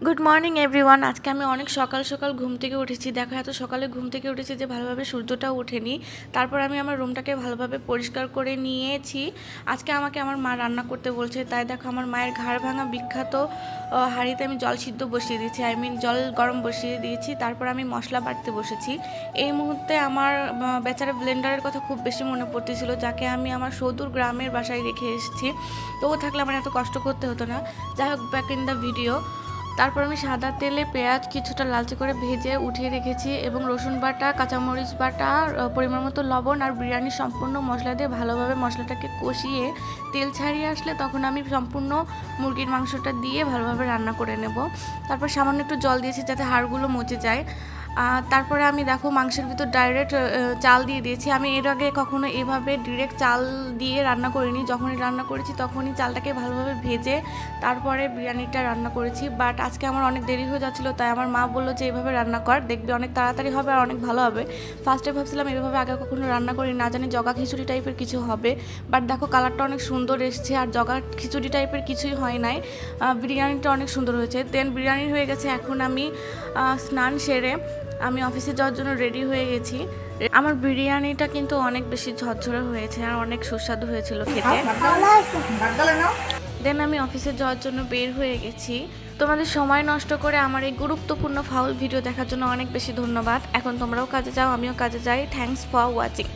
Good morning everyone. আজকে আমি অনেক সকাল সকাল ঘুম থেকে উঠেছি। দেখো এত সকালে ঘুম থেকে উঠেছি যে ভালোভাবে সূর্যটাও ওঠেনি। তারপর আমি আমার রুমটাকে ভালোভাবে পরিষ্কার করে নিয়েছি। আজকে আমাকে আমার মা রান্না করতে বলছে, তাই দেখো আমার মায়ের ঘাড় ভাঙা বিখ্যাত হাঁড়িতে আমি জল সিদ্ধ বসিয়ে দিয়েছি, জল গরম বসিয়ে দিয়েছি। তারপর আমি মশলা বাটতে বসেছি। এই মুহূর্তে আমার বেচারা ব্লেন্ডারের কথা খুব বেশি মনে পড়তেছিল, যাকে আমি আমার সদূর গ্রামের বাসায় রেখে এসেছি। তো ও থাকলে আমার এত কষ্ট করতে হতো না। যাই হোক, ব্যাক ইন দ্য ভিডিও। তারপর আমি সাদা তেলে পেঁয়াজ কিছুটা লালচে করে ভেজে উঠিয়ে রেখেছি এবং রসুন বাটা, কাঁচামরিচ বাটা, পরিমাণ মতো লবণ আর বিরিয়ানির সম্পূর্ণ মশলা দিয়ে ভালোভাবে মশলাটাকে কষিয়ে তেল ছাড়িয়ে আসলে তখন আমি সম্পূর্ণ মুরগির মাংসটা দিয়ে ভালোভাবে রান্না করে নেব। তারপর সামান্য একটু জল দিয়েছি যাতে হাড়গুলো মচে যায়। তারপরে আমি দেখো মাংসের ভিতর ডাইরেক্ট চাল দিয়ে দিয়েছি। আমি এর আগে কখনো এভাবে ডিরেক্ট চাল দিয়ে রান্না করিনি। যখনই রান্না করেছি তখনই চালটাকে ভালোভাবে ভেজে তারপরে বিরিয়ানিটা রান্না করেছি। বাট আজকে আমার অনেক দেরি হয়ে যাচ্ছিলো, তাই আমার মা বললো যে এইভাবে রান্না কর, দেখবি অনেক তাড়াতাড়ি হবে আর অনেক ভালো হবে। ফার্স্টে ভাবছিলাম এভাবে আগে কখনো রান্না করি, না জানি জগা খিচুড়ি টাইপের কিছু হবে। বাট দেখো কালারটা অনেক সুন্দর এসছে আর জগা খিচুড়ি টাইপের কিছুই হয় নাই। বিরিয়ানিটা অনেক সুন্দর হয়েছে। দেন বিরিয়ানি হয়ে গেছে। এখন আমি স্নান সেরে আমি অফিসে যাওয়ার জন্য রেডি হয়ে গেছি। আমার বিরিয়ানিটা কিন্তু অনেক বেশি ঝরঝরে হয়েছে আর অনেক সুস্বাদু হয়েছিল খেতে। দেন আমি অফিসে যাওয়ার জন্য বের হয়ে গেছি। তোমাদের সময় নষ্ট করে আমার এই গুরুত্বপূর্ণ ফাউল ভিডিও দেখার জন্য অনেক বেশি ধন্যবাদ। এখন তোমরাও কাজে যাও, আমিও কাজে যাই। Thanks for watching.